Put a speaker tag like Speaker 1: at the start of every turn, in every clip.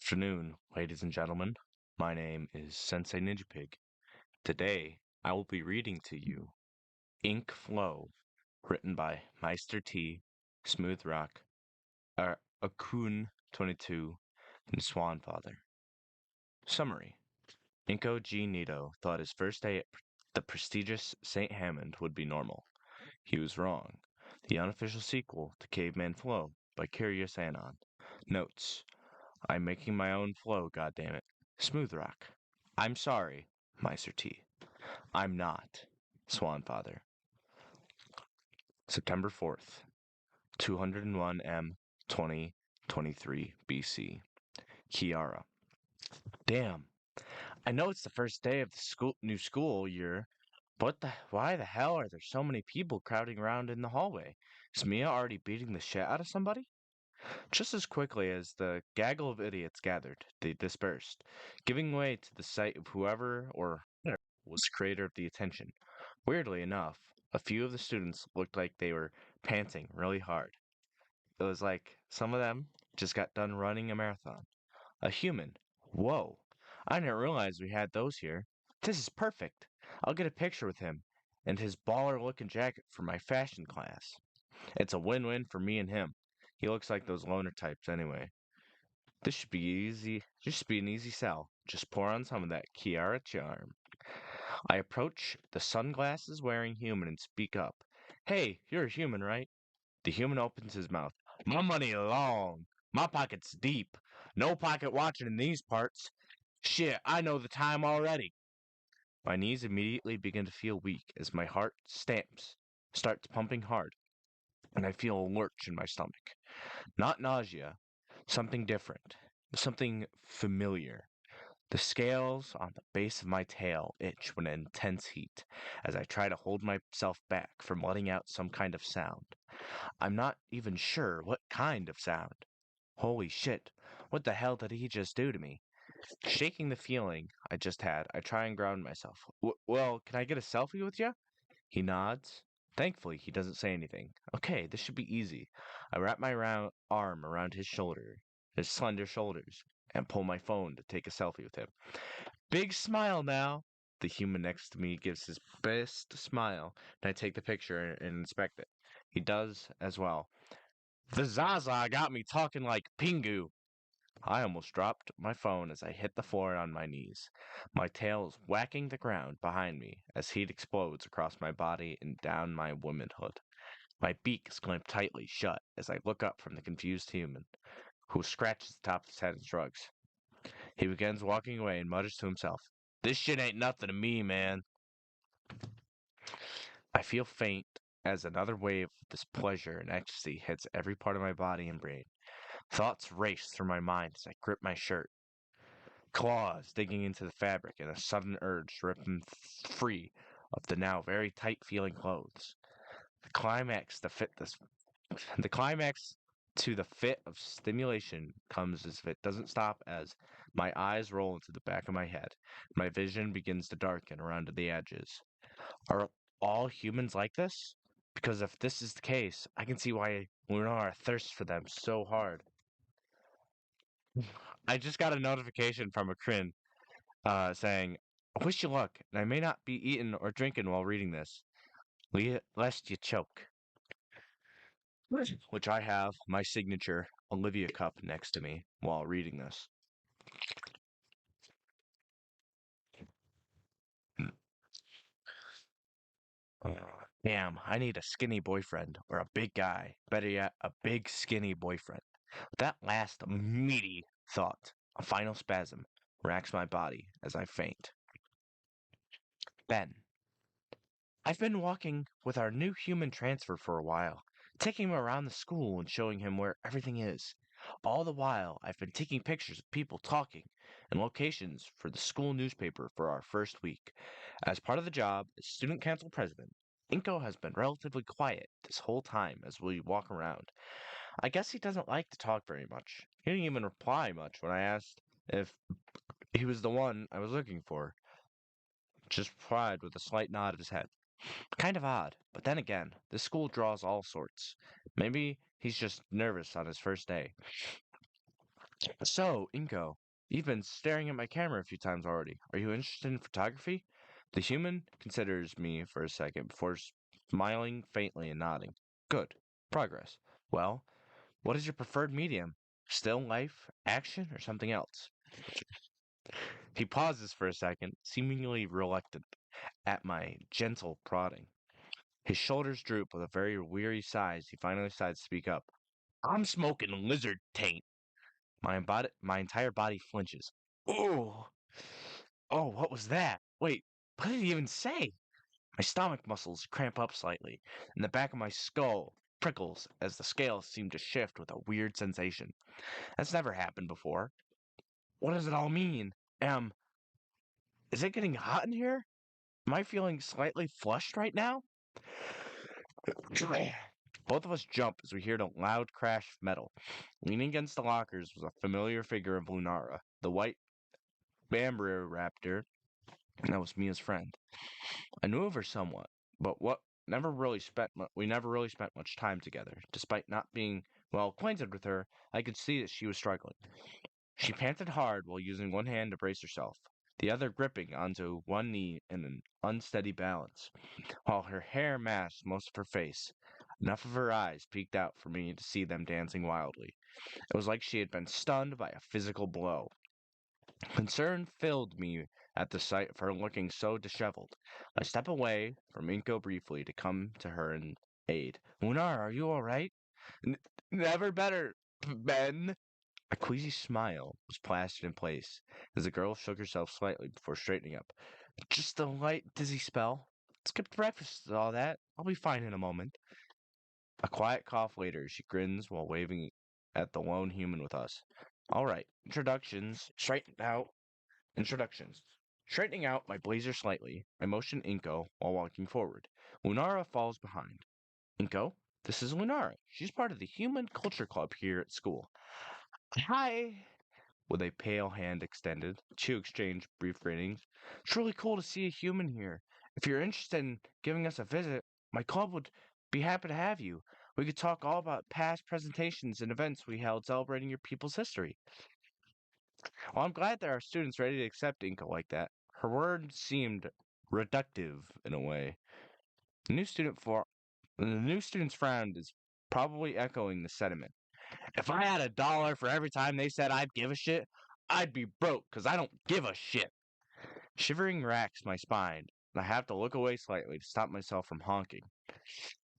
Speaker 1: Afternoon, ladies and gentlemen. My name is Sensei Ninja Pig. Today, I will be reading to you Ink Flow, written by MeisterTea, Smoothrock, Akun 22, and Swan Father. Summary: Inko G. Nito thought his first day at the prestigious St. Hammond would be normal. He was wrong. The unofficial sequel to Caveman Flow by Curious Anon. Notes: I'm making my own flow, goddammit. Smoothrock. I'm sorry, MeisterTea. I'm not. Swanfather. September 4th, 201 M 2023 BC. Kiara. Damn. I know it's the first day of the new school year, but why the hell are there so many people crowding around in the hallway? Is Mia already beating the shit out of somebody? Just as quickly as the gaggle of idiots gathered, they dispersed, giving way to the sight of whoever or whatever was the creator of the attention. Weirdly enough, a few of the students looked like they were panting really hard. It was like some of them just got done running a marathon. A human. Whoa. I didn't realize we had those here. This is perfect. I'll get a picture with him and his baller looking jacket for my fashion class. It's a win-win for me and him. He looks like those loner types anyway. This should be easy. Just be an easy sell. Just pour on some of that Kiara charm. I approach the sunglasses wearing human and speak up. Hey, you're a human, right? The human opens his mouth. My money long. My pocket's deep. No pocket watching in these parts. Shit, I know the time already. My knees immediately begin to feel weak as my heart starts pumping hard, and I feel a lurch in my stomach. Not nausea, something different, something familiar. The scales on the base of my tail itch with intense heat as I try to hold myself back from letting out some kind of sound. I'm not even sure what kind of sound. Holy shit, what the hell did he just do to me? Shaking the feeling I just had, I try and ground myself. Well, can I get a selfie with you? He nods. Thankfully, he doesn't say anything. Okay, this should be easy. I wrap my arm around his slender shoulders, and pull my phone to take a selfie with him. Big smile now. The human next to me gives his best smile, and I take the picture and inspect it. He does as well. The Zaza got me talking like Pingu. I almost dropped my phone as I hit the floor on my knees. My tail is whacking the ground behind me as heat explodes across my body and down my womanhood. My beak is clamped tightly shut as I look up from the confused human, who scratches the top of his head and shrugs. He begins walking away and mutters to himself, This shit ain't nothing to me, man. I feel faint as another wave of this pleasure and ecstasy hits every part of my body and brain. Thoughts race through my mind as I grip my shirt, claws digging into the fabric in a sudden urge to rip them free of the now very tight-feeling clothes. The climax to fit this, the climax to the fit of stimulation comes as if it doesn't stop as my eyes roll into the back of my head. My vision begins to darken around the edges. Are all humans like this? Because if this is the case, I can see why Lunar thirsts for them so hard. I just got a notification from a Kryn saying, I wish you luck, and I may not be eating or drinking while reading this, lest you choke. Which I have my signature Olivia cup next to me while reading this. Uh, Damn, I need a skinny boyfriend or a big guy. Better yet, a big skinny boyfriend. That last meaty thought, a final spasm, racks my body as I faint. Ben. I've been walking with our new human transfer for a while, taking him around the school and showing him where everything is. All the while, I've been taking pictures of people talking and locations for the school newspaper for our first week. As part of the job as student council president, Inko has been relatively quiet this whole time as we walk around. I guess he doesn't like to talk very much. He didn't even reply much when I asked if he was the one I was looking for. Just replied with a slight nod of his head. Kind of odd, but then again, this school draws all sorts. Maybe he's just nervous on his first day. So, Inko, you've been staring at my camera a few times already. Are you interested in photography? The human considers me for a second before smiling faintly and nodding. Good. Progress. Well, what is your preferred medium? Still life, action, or something else? He pauses for a second, seemingly reluctant at my gentle prodding. His shoulders droop with a very weary sigh as he finally decides to speak up. I'm smoking lizard taint. My entire body flinches. Oh, oh, what was that? Wait, what did he even say? My stomach muscles cramp up slightly, and the back of my skull prickles as the scales seem to shift with a weird sensation. That's never happened before. What does it all mean? Is it getting hot in here? Am I feeling slightly flushed right now? Both of us jump as we hear the loud crash of metal. Leaning against the lockers was a familiar figure of Lunara, the white bamboo raptor that was Mia's friend. I knew of her somewhat, but we never really spent much time together. Despite not being well acquainted with her, I could see that she was struggling. She panted hard while using one hand to brace herself, the other gripping onto one knee in an unsteady balance, while her hair masked most of her face. Enough of her eyes peeked out for me to see them dancing wildly. It was like she had been stunned by a physical blow. Concern filled me at the sight of her looking so disheveled. I step away from Inko briefly to come to her in aid. Lunar, are you all right? N- Never better, Ben. A queasy smile was plastered in place as the girl shook herself slightly before straightening up. Just a light dizzy spell. Skipped breakfast and all that. I'll be fine in a moment. A quiet cough later, she grins while waving at the lone human with us. All right, introductions. Straightening out my blazer slightly, I motion Inko while walking forward. Lunara falls behind. Inko, this is Lunara. She's part of the Human Culture Club here at school. Hi, with a pale hand extended. Two exchange brief greetings. It's really cool to see a human here. If you're interested in giving us a visit, my club would be happy to have you. We could talk all about past presentations and events we held celebrating your people's history. Well, I'm glad there are students ready to accept Inca like that. Her words seemed reductive in a way. The new student for the new student's frown is probably echoing the sentiment. If I had $1 for every time they said I'd give a shit, I'd be broke because I don't give a shit. Shivering racks my spine, and I have to look away slightly to stop myself from honking.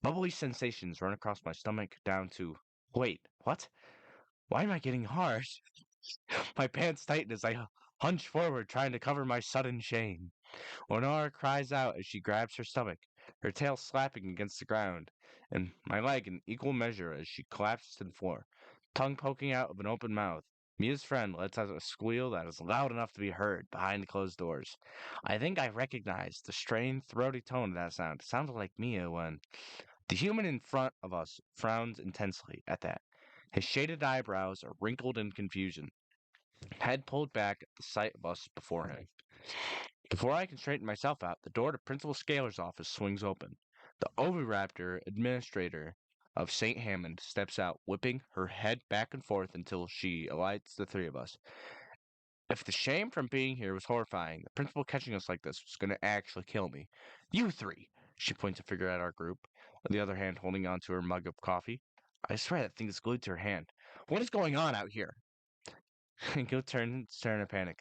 Speaker 1: Bubbly sensations run across my stomach down to, wait, what? Why am I getting hard? My pants tighten as I hunch forward, trying to cover my sudden shame. Honora cries out as she grabs her stomach, her tail slapping against the ground, and my leg in equal measure as she collapses to the floor, tongue poking out of an open mouth. Mia's friend lets out a squeal that is loud enough to be heard behind closed doors. I think I recognize the strained, throaty tone of that sound. It sounded like Mia when the human in front of us frowns intensely at that. His shaded eyebrows are wrinkled in confusion, head pulled back at the sight of us before him. Before I can straighten myself out, the door to Principal Scaler's office swings open. The Oviraptor administrator of St. Hammond steps out, whipping her head back and forth until she alights the three of us. If the shame from being here was horrifying, the principal catching us like this was going to actually kill me. You three! She points a finger at our group, with the other hand holding onto her mug of coffee. I swear that thing is glued to her hand. What is going on out here? Go turn in a panic.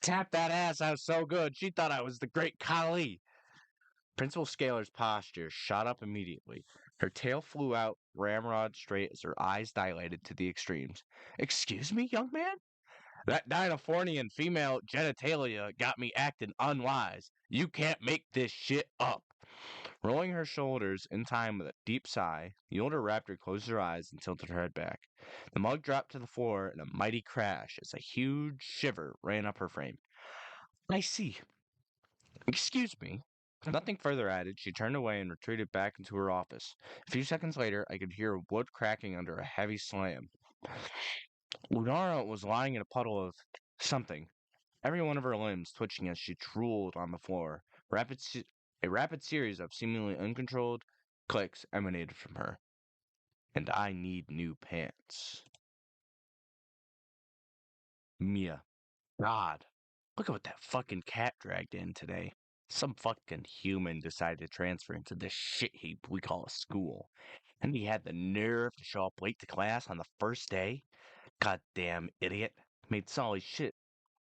Speaker 1: Tap that ass out so good, she thought I was the great Kali. Principal Scalar's posture shot up immediately. Her tail flew out ramrod straight as her eyes dilated to the extremes. Excuse me, young man? That Dinofornian female genitalia got me acting unwise. You can't make this shit up. Rolling her shoulders in time with a deep sigh, the older raptor closed her eyes and tilted her head back. The mug dropped to the floor in a mighty crash as a huge shiver ran up her frame. I see. Excuse me. With nothing further added, she turned away and retreated back into her office. A few seconds later, I could hear wood cracking under a heavy slam. Lunara was lying in a puddle of something, every one of her limbs twitching as she drooled on the floor. A rapid series of seemingly uncontrolled clicks emanated from her. And I need new pants. Mia. God, look at what that fucking cat dragged in today. Some fucking human decided to transfer into this shit heap we call a school. And he had the nerve to show up late to class on the first day? Goddamn idiot. Made Solly shit.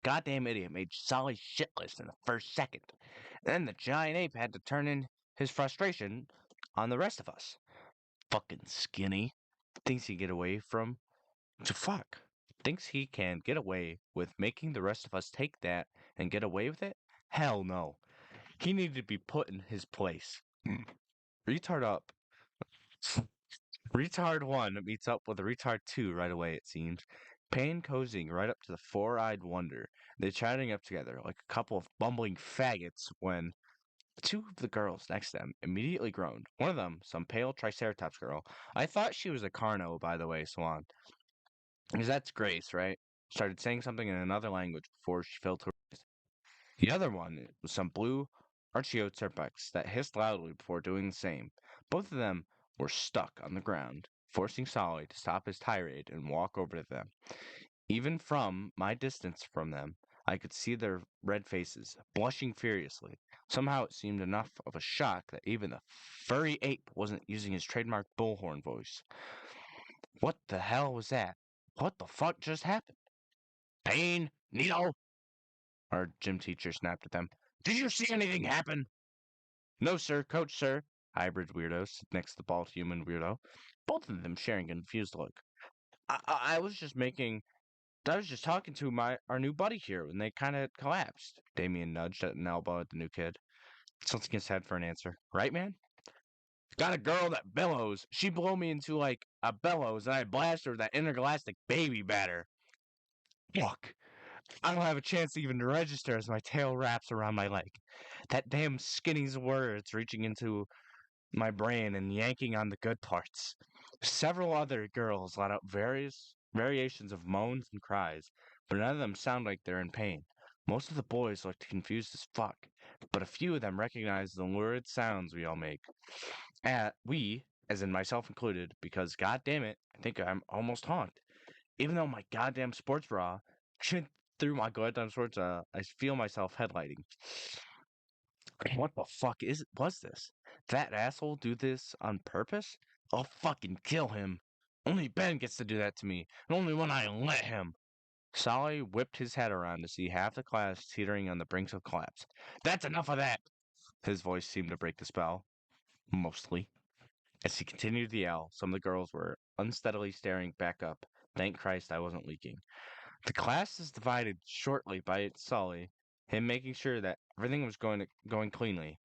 Speaker 1: Goddamn idiot made Solly shitless in the first second. Then the giant ape had to turn in his frustration on the rest of us. Fucking skinny. Thinks he get away from to fuck. Thinks he can get away with making the rest of us take that and get away with it? Hell no. He needed to be put in his place. Retard up. Retard 1 meets up with a retard 2 right away, it seems. Pain cozying right up to the four-eyed wonder. They're chatting up together like a couple of bumbling faggots when two of the girls next to them immediately groaned. One of them, some pale Triceratops girl. I thought she was a Carno, by the way, Swan. Because that's Grace, right? Started saying something in another language before she fell to her. The other one was some blue Archaeopteryx that hissed loudly before doing the same. Both of them were stuck on the ground, forcing Solly to stop his tirade and walk over to them. Even from my distance from them, I could see their red faces, blushing furiously. Somehow it seemed enough of a shock that even the furry ape wasn't using his trademark bullhorn voice. What the hell was that? What the fuck just happened? Pain, Needle, our gym teacher snapped at them. Did you see anything happen? No, sir, coach, sir. Hybrid weirdo sit next to the bald human weirdo, both of them sharing a confused look. I was just making. I was just talking to our new buddy here when they kind of collapsed. Damien nudged at an elbow at the new kid. Tilting his head for an answer. Right, man? Got a girl that bellows. She blew me into like a bellows, and I blast her with that intergalactic baby batter. Fuck. I don't have a chance to even register as my tail wraps around my leg. That damn skinny's words reaching into my brain and yanking on the good parts. Several other girls let out various variations of moans and cries, but none of them sound like they're in pain. Most of the boys looked confused as fuck, but a few of them recognized the lurid sounds we all make. We, as in myself included, because god damn it, I think I'm almost honked. Even though my goddamn sports bra through my goddamn sports, I feel myself headlighting. What the fuck was this? That asshole do this on purpose? I'll fucking kill him. Only Ben gets to do that to me, and only when I let him. Solly whipped his head around to see half the class teetering on the brink of collapse. That's enough of that! His voice seemed to break the spell. Mostly. As he continued to yell, some of the girls were unsteadily staring back up. Thank Christ I wasn't leaking. The class is divided shortly by its Sully, him making sure that everything was going cleanly.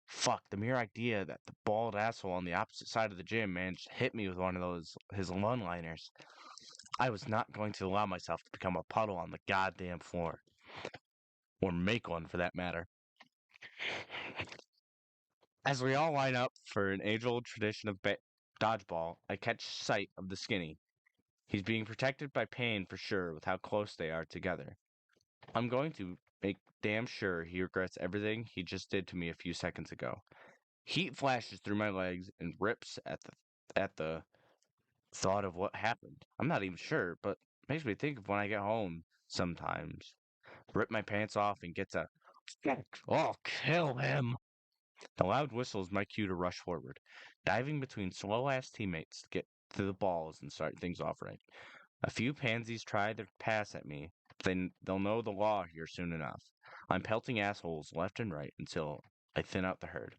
Speaker 1: Fuck, the mere idea that the bald asshole on the opposite side of the gym managed to hit me with one of those his one-liners. I was not going to allow myself to become a puddle on the goddamn floor. Or make one for that matter. As we all line up for an age-old tradition of dodgeball, I catch sight of the skinny. He's being protected by pain for sure with how close they are together. I'm going to make damn sure he regrets everything he just did to me a few seconds ago. Heat flashes through my legs and rips at the thought of what happened. I'm not even sure, but makes me think of when I get home sometimes. Rip my pants off and get to I'll kill him. The loud whistle is my cue to rush forward, diving between slow ass teammates to get to the balls and start things off right. A few pansies try their pass at me, but they'll know the law here soon enough. I'm pelting assholes left and right until I thin out the herd.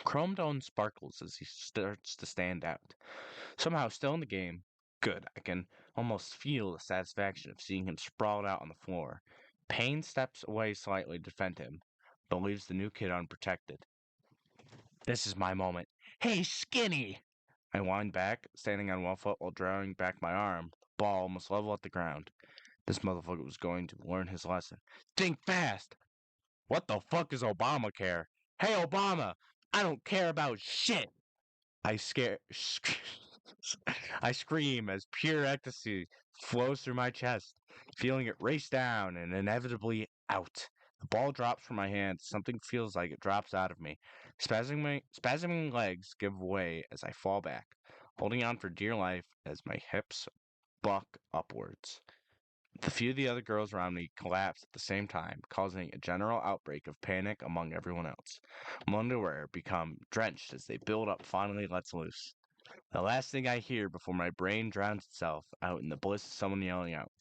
Speaker 1: Chrome Dome sparkles as he starts to stand out. Somehow still in the game. Good, I can almost feel the satisfaction of seeing him sprawled out on the floor. Payne steps away slightly to defend him, but leaves the new kid unprotected. This is my moment. Hey, Skinny! I wind back, standing on one foot while drawing back my arm, ball almost level at the ground. This motherfucker was going to learn his lesson. Think fast! What the fuck is Obamacare? Hey, Obama! I don't care about shit! I scare. I scream as pure ecstasy flows through my chest, feeling it race down and inevitably out. The ball drops from my hand. Something feels like it drops out of me. Spasming legs give way as I fall back, holding on for dear life as my hips buck upwards. The few of the other girls around me collapsed at the same time, causing a general outbreak of panic among everyone else. My underwear become drenched as they build up finally lets loose. The last thing I hear before my brain drowns itself out in the bliss of someone yelling out,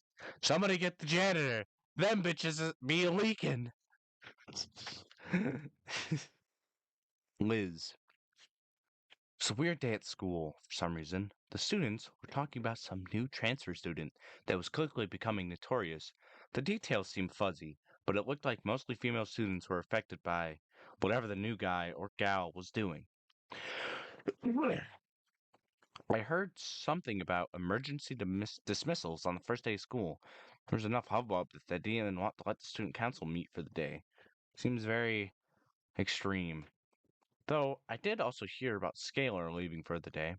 Speaker 1: "Somebody get the janitor! Them bitches be leaking!" Liz. It's a weird day at school for some reason. The students were talking about some new transfer student that was quickly becoming notorious. The details seemed fuzzy, but it looked like mostly female students were affected by whatever the new guy or gal was doing. I heard something about emergency dismissals on the first day of school. There was enough hubbub that they didn't even want to let the student council meet for the day. Seems very extreme. Though I did also hear about Scalar leaving for the day.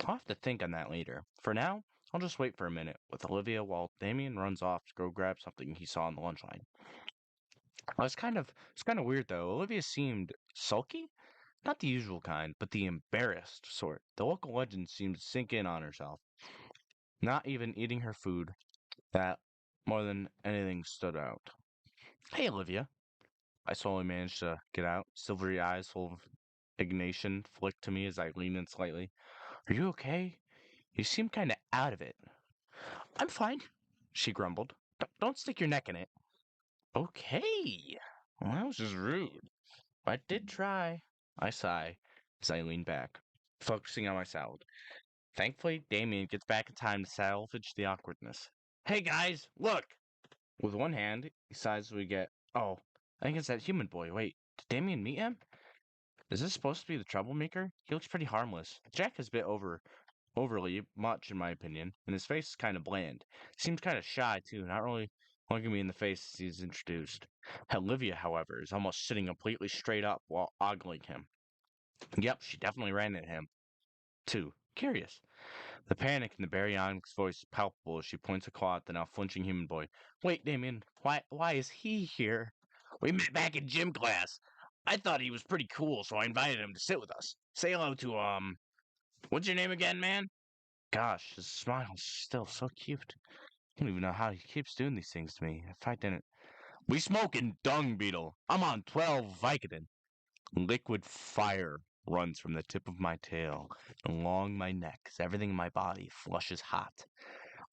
Speaker 1: I'll have to think on that later. For now, I'll just wait for a minute with Olivia while Damien runs off to go grab something he saw on the lunch line. It's kind of weird though. Olivia seemed sulky, not the usual kind, but the embarrassed sort. The local legend seemed to sink in on herself, not even eating her food. That more than anything stood out. Hey, Olivia. I slowly managed to get out. Silvery eyes full of indignation flicked to me as I leaned in slightly. Are you okay? You seem kind of out of it. I'm fine, she grumbled. Don't stick your neck in it. Okay. Well, that was just rude. I did try. I sigh as I lean back, focusing on my salad. Thankfully, Damien gets back in time to salvage the awkwardness. Hey guys, look! With one hand, he sighs as we get. Oh, I think it's that human boy. Wait, did Damien meet him? Is this supposed to be the troublemaker? He looks pretty harmless. Jack is a bit overly much in my opinion, and his face is kind of bland. Seems kind of shy too, not really looking me in the face as he's introduced. Olivia, however, is almost sitting completely straight up while ogling him. Yep, she definitely ran at him too. Curious. The panic in the baryonyx voice is palpable as she points a claw at the now flinching human boy. Wait, Damien, why is he here? We met back in gym class. I thought he was pretty cool, so I invited him to sit with us. Say hello to, what's your name again, man? Gosh, his smile's still so cute. I don't even know how he keeps doing these things to me. If I didn't. We smoking dung beetle. I'm on 12 Vicodin. Liquid fire runs from the tip of my tail along my neck as everything in my body flushes hot.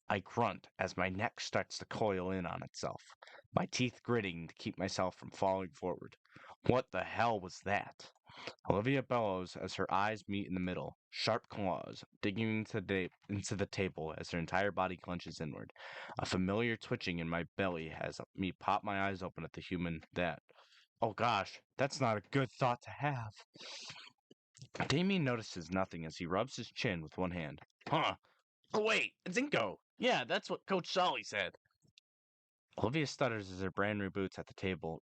Speaker 1: I grunt as my neck starts to coil in on itself, my teeth gritting to keep myself from falling forward. What the hell was that? Olivia bellows as her eyes meet in the middle, sharp claws digging into the table as her entire body clenches inward. A familiar twitching in my belly has me pop my eyes open at the human that. Oh gosh, that's not a good thought to have. Damien notices nothing as he rubs his chin with one hand. Huh. Oh wait, it's Inko. Yeah, that's what Coach Solly said. Olivia stutters as her brain reboots at the table,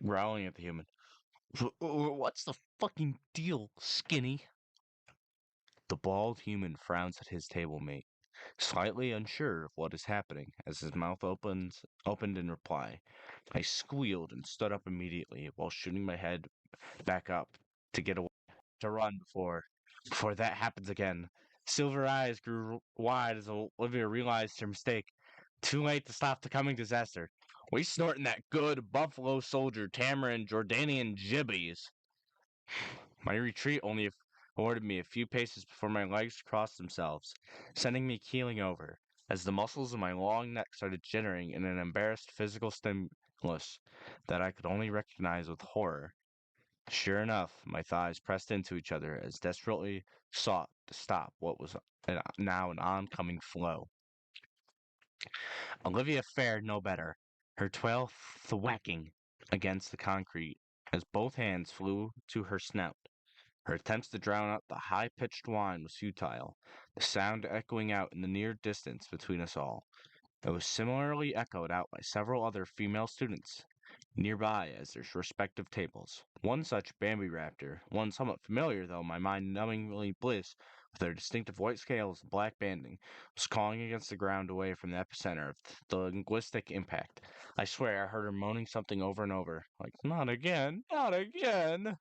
Speaker 1: growling at the human. What's the fucking deal, skinny? The bald human frowns at his table mate, slightly unsure of what is happening as his mouth opened in reply. I squealed and stood up immediately while shooting my head back up to get away to run before that happens again. Silver eyes grew wide as Olivia realized her mistake. Too late to stop the coming disaster. We snorting that good Buffalo Soldier Tamarind Jordanian jibbies. My retreat only afforded me a few paces before my legs crossed themselves, sending me keeling over, as the muscles of my long neck started jittering in an embarrassed physical stimulus that I could only recognize with horror. Sure enough, my thighs pressed into each other as desperately sought to stop what was now an oncoming flow. Olivia fared no better, her tail thwacking against the concrete as both hands flew to her snout. Her attempts to drown out the high-pitched whine was futile, the sound echoing out in the near distance between us all. It was similarly echoed out by several other female students nearby as their respective tables. One such Bambi raptor, one somewhat familiar though my mind numbingly bliss with their distinctive white scales and black banding, was clawing against the ground away from the epicenter of the linguistic impact. I swear I heard her moaning something over and over, like, not again, not again.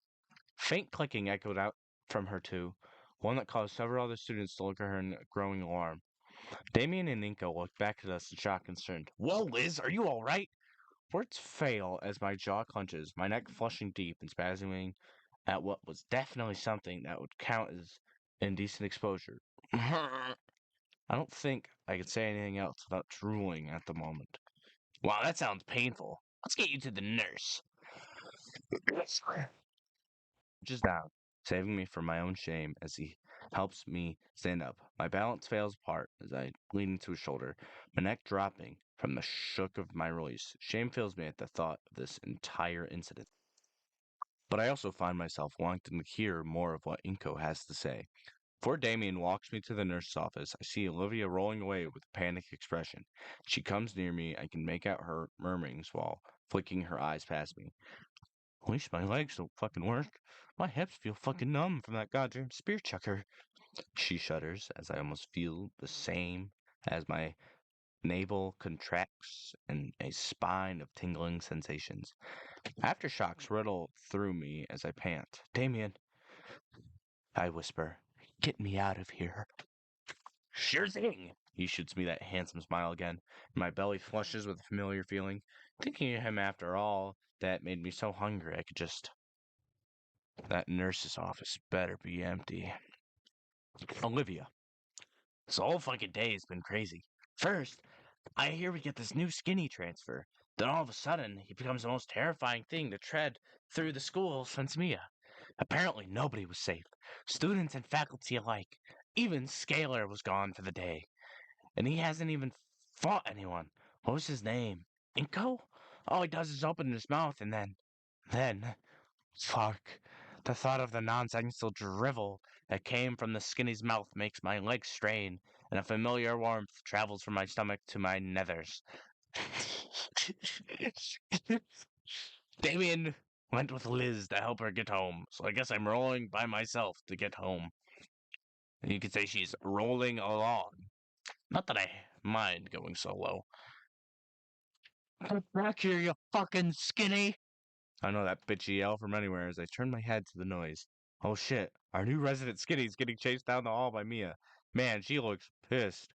Speaker 1: Faint clicking echoed out from her too, one that caused several other students to look at her in growing alarm. Damien and Inca looked back at us in shock and concerned. Whoa, Liz, are you all right? Words fail as my jaw clenches, my neck flushing deep and spasming at what was definitely something that would count as indecent exposure. I don't think I could say anything else without drooling at the moment. Wow, that sounds painful. Let's get you to the nurse. Just down, saving me from my own shame as he helps me stand up. My balance fails apart as I lean into his shoulder, my neck dropping from the shook of my release. Shame fills me at the thought of this entire incident. But I also find myself wanting to hear more of what Inko has to say. Before Damien walks me to the nurse's office, I see Olivia rolling away with a panicked expression. She comes near me. I can make out her murmurings while flicking her eyes past me. At least my legs don't fucking work. My hips feel fucking numb from that goddamn spear chucker. She shudders as I almost feel the same as my navel contracts and a spine of tingling sensations. Aftershocks riddle through me as I pant. Damien, I whisper, get me out of here. Sure thing. He shoots me that handsome smile again, and my belly flushes with a familiar feeling. Thinking of him after all that made me so hungry I could just. That nurse's office better be empty. Olivia, this whole fucking day has been crazy. First, I hear we get this new skinny transfer. Then all of a sudden, he becomes the most terrifying thing to tread through the school since Mia. Apparently, nobody was safe. Students and faculty alike. Even Scalar was gone for the day. And he hasn't even fought anyone. What was his name? Inko? All he does is open his mouth and then, fuck. The thought of the nonsensical drivel that came from the skinny's mouth makes my legs strain, and a familiar warmth travels from my stomach to my nethers. Damien went with Liz to help her get home, so I guess I'm rolling by myself to get home. You could say she's rolling along. Not that I mind going solo. Get back here, you fucking skinny! I know that bitchy yell from anywhere as I turn my head to the noise. Oh shit, our new resident skinny's getting chased down the hall by Mia. Man, she looks pissed.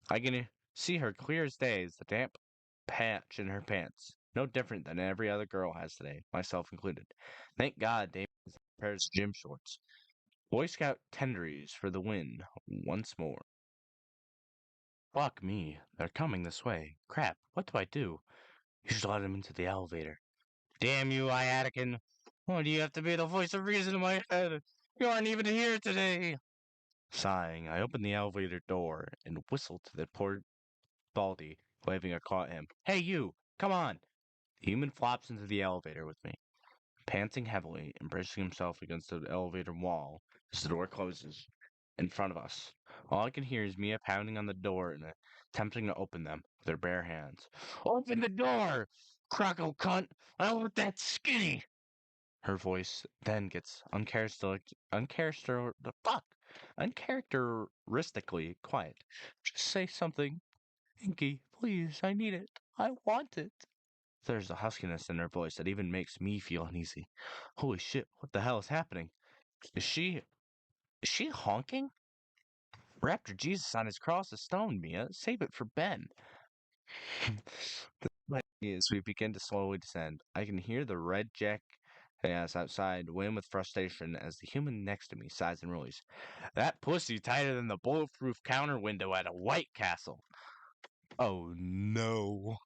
Speaker 1: I can see her clear as day as the damp patch in her pants. No different than every other girl has today, myself included. Thank God Damien pairs gym shorts. Boy Scout tenderies for the win once more. Fuck me, they're coming this way. Crap, what do I do? You should let him into the elevator. Damn you, Iatican. Why do you have to be the voice of reason in my head? You aren't even here today. Sighing, I open the elevator door and whistle to the poor Baldy, waving a claw at him. Hey, you! Come on! The human flops into the elevator with me, panting heavily and bracing himself against the elevator wall as the door closes in front of us. All I can hear is Mia pounding on the door and attempting to open them with her bare hands. Open the door! Croco cunt! I want that skinny! Her voice then gets uncharacteristically quiet. Just say something. Inky, please, I need it. I want it. There's a huskiness in her voice that even makes me feel uneasy. Holy shit, what the hell is happening? Is she honking? We're after Jesus on his cross of stone, Mia. Save it for Ben. As we begin to slowly descend, I can hear the red jackass outside win with frustration as the human next to me sighs and rolls. That pussy tighter than the bulletproof counter window at a White Castle. Oh no.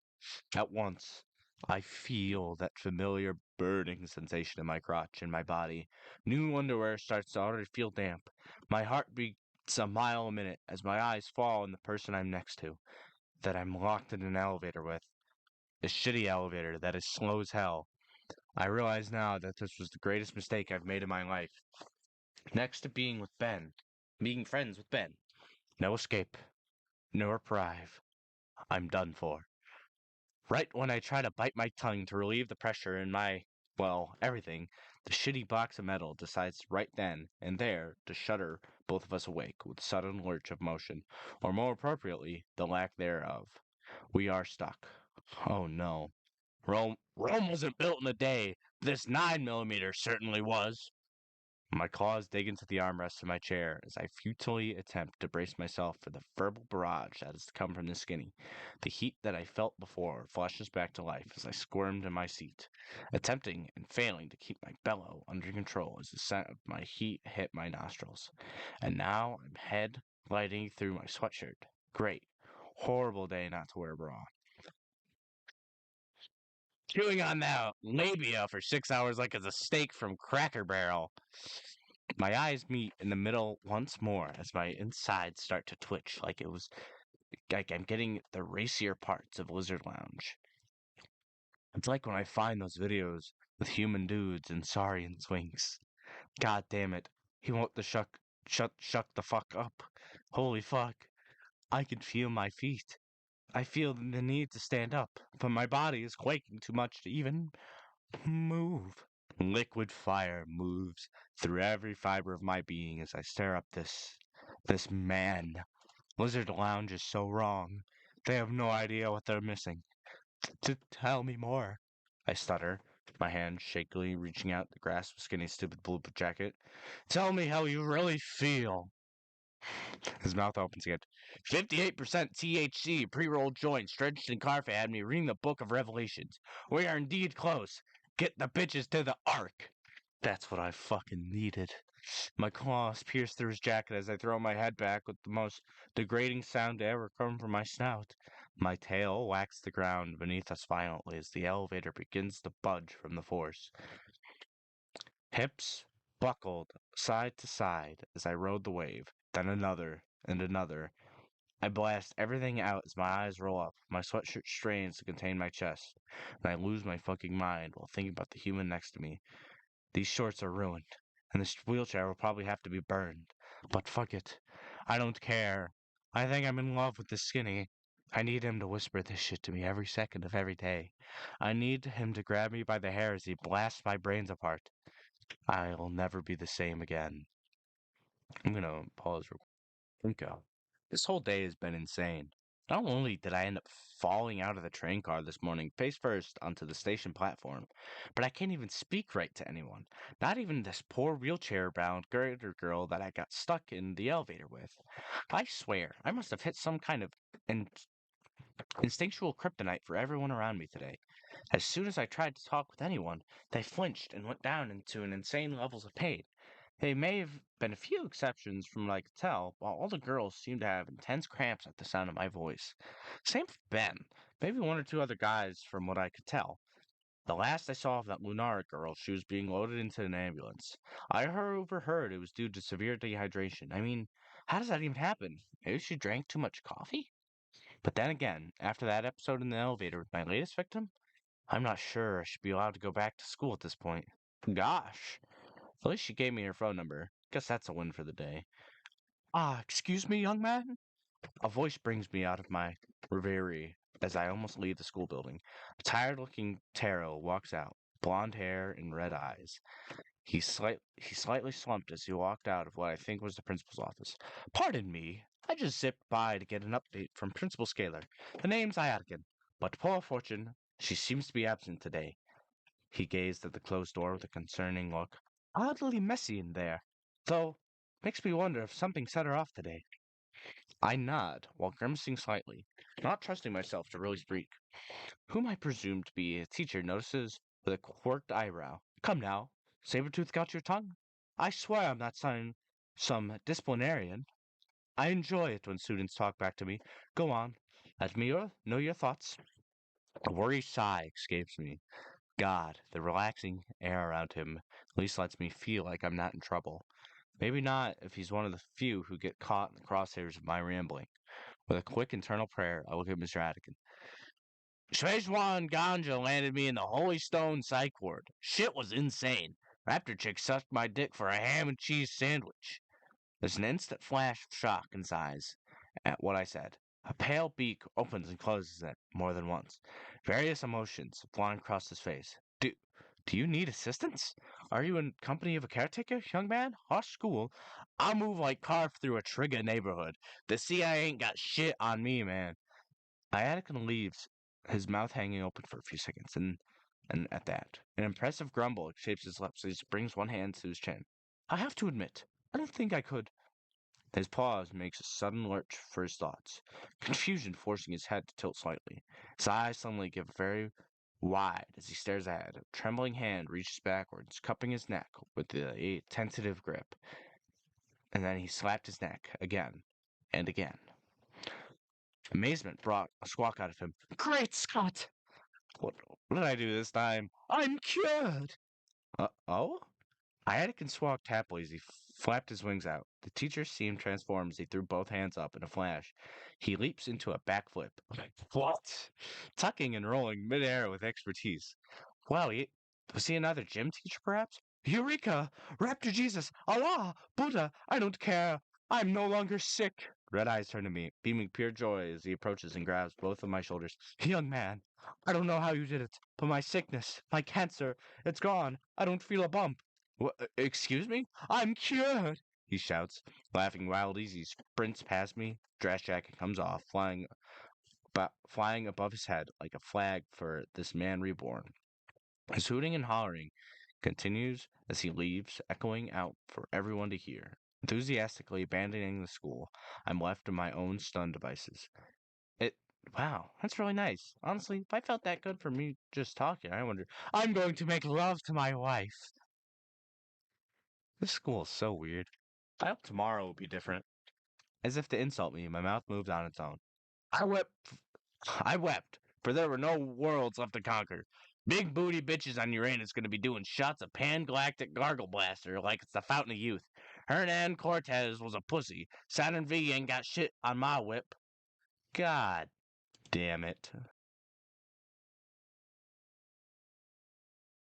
Speaker 1: At once, I feel that familiar burning sensation in my crotch and my body. New underwear starts to already feel damp. My heart beats a mile a minute as my eyes fall on the person I'm next to, that I'm locked in an elevator with. A shitty elevator that is slow as hell. I realize now that this was the greatest mistake I've made in my life. Next to being friends with Ben. No escape, no reprieve. I'm done for. Right when I try to bite my tongue to relieve the pressure in everything, the shitty box of metal decides right then and there to shudder both of us awake with a sudden lurch of motion, or more appropriately, the lack thereof. We are stuck. Oh no. Rome wasn't built in a day. This 9mm certainly was. My claws dig into the armrest of my chair as I futilely attempt to brace myself for the verbal barrage that is to come from the skinny. The heat that I felt before flashes back to life as I squirmed in my seat, attempting and failing to keep my bellow under control as the scent of my heat hit my nostrils. And now I'm head gliding through my sweatshirt. Great. Horrible day not to wear a bra. Chewing on that labia for 6 hours like it's a steak from Cracker Barrel. My eyes meet in the middle once more as my insides start to twitch like it was like I'm getting the racier parts of Lizard Lounge. It's like when I find those videos with human dudes and Saurian swings. God damn it. He won't the shuck the fuck up. Holy fuck. I can feel my feet. I feel the need to stand up, but my body is quaking too much to even move. Liquid fire moves through every fiber of my being as I stare up this man. Lizard Lounge is so wrong. They have no idea what they're missing. To tell me more. I stutter, my hand shakily reaching out to grasp Skinny's stupid blue jacket. Tell me how you really feel. His mouth opens again. 58% THC, pre-rolled joints, drenched in car had me reading the book of Revelations. We are indeed close. Get the bitches to the Ark. That's what I fucking needed. My claws pierce through his jacket as I throw my head back with the most degrading sound to ever come from my snout. My tail whacks the ground beneath us violently as the elevator begins to budge from the force. Hips buckled side to side as I rode the wave, then another and another. I blast everything out as my eyes roll up, my sweatshirt strains to contain my chest, and I lose my fucking mind while thinking about the human next to me. These shorts are ruined, and this wheelchair will probably have to be burned. But fuck it. I don't care. I think I'm in love with this skinny. I need him to whisper this shit to me every second of every day. I need him to grab me by the hair as he blasts my brains apart. I'll never be the same again. I'm gonna pause real quick. This whole day has been insane. Not only did I end up falling out of the train car this morning, face first onto the station platform, but I can't even speak right to anyone. Not even this poor wheelchair bound girder girl that I got stuck in the elevator with. I swear, I must have hit some kind of in- instinctual kryptonite for everyone around me today. As soon as I tried to talk with anyone, they flinched and went down into an insane levels of pain. There may have been a few exceptions from what I could tell, while all the girls seemed to have intense cramps at the sound of my voice. Same for Ben, maybe one or two other guys from what I could tell. The last I saw of that Lunara girl, she was being loaded into an ambulance. I overheard it was due to severe dehydration. I mean, how does that even happen? Maybe she drank too much coffee? But then again, after that episode in the elevator with my latest victim, I'm not sure I should be allowed to go back to school at this point. Gosh. At least she gave me her phone number. Guess that's a win for the day. Excuse me, young man? A voice brings me out of my reverie as I almost leave the school building. A tired-looking Taro walks out, blonde hair and red eyes. He slightly slumped as he walked out of what I think was the principal's office. Pardon me, I just zipped by to get an update from Principal Scalar. The name's Iatican, but to poor fortune, she seems to be absent today. He gazed at the closed door with a concerning look. Oddly messy in there, though makes me wonder if something set her off today. I nod while grimacing slightly, not trusting myself to really speak. Whom I presume to be a teacher notices with a quirked eyebrow. Come now, Sabretooth got your tongue? I swear I'm not some disciplinarian. I enjoy it when students talk back to me. Go on, let me know your thoughts. A worried sigh escapes me. God, the relaxing air around him at least lets me feel like I'm not in trouble. Maybe not if he's one of the few who get caught in the crosshairs of my rambling. With a quick internal prayer, I look at Mr. Attican. Szechuan ganja landed me in the Holy Stone psych ward. Shit was insane. Raptor chick sucked my dick for a ham and cheese sandwich. There's an instant flash of shock in his eyes at what I said. A pale beak opens and closes it more than once. Various emotions flying across his face. Do you need assistance? Are you in company of a caretaker, young man? Hush school. I'll move like carved through a trigger neighborhood. The CIA ain't got shit on me, man. Iatican leaves, his mouth hanging open for a few seconds, and at that, an impressive grumble shapes his lips as he brings one hand to his chin. I have to admit, I don't think I could. His pause makes a sudden lurch for his thoughts, confusion forcing his head to tilt slightly. His eyes suddenly get very wide as he stares ahead. A trembling hand reaches backwards, cupping his neck with a tentative grip, and then he slapped his neck again and again. Amazement brought a squawk out of him. Great Scott! What, what did I do this time? I'm cured! Oh? Iatican squawked happily as he flapped his wings out. The teacher seemed transformed as he threw both hands up in a flash. He leaps into a backflip. What? Tucking and rolling midair with expertise. Wow, was he another gym teacher, perhaps? Eureka! Raptor Jesus! Allah! Buddha! I don't care! I'm no longer sick! Red eyes turn to me, beaming pure joy as he approaches and grabs both of my shoulders. Young man, I don't know how you did it, but my sickness, my cancer, it's gone. I don't feel a bump. What, excuse me? I'm cured! He shouts, laughing wildly as he sprints past me. Dress jacket comes off, flying above his head like a flag for this man reborn. His hooting and hollering continues as he leaves, echoing out for everyone to hear. Enthusiastically abandoning the school, I'm left to my own stun devices. It, wow, that's really nice. Honestly, if I felt that good for me just talking, I wonder. I'm going to make love to my wife. This school is so weird. I hope tomorrow will be different. As if to insult me, my mouth moved on its own. I wept. I wept, for there were no worlds left to conquer. Big booty bitches on Uranus gonna be doing shots of pan-galactic gargle blaster like it's the fountain of youth. Hernan Cortez was a pussy. Saturn V ain't got shit on my whip. God damn it.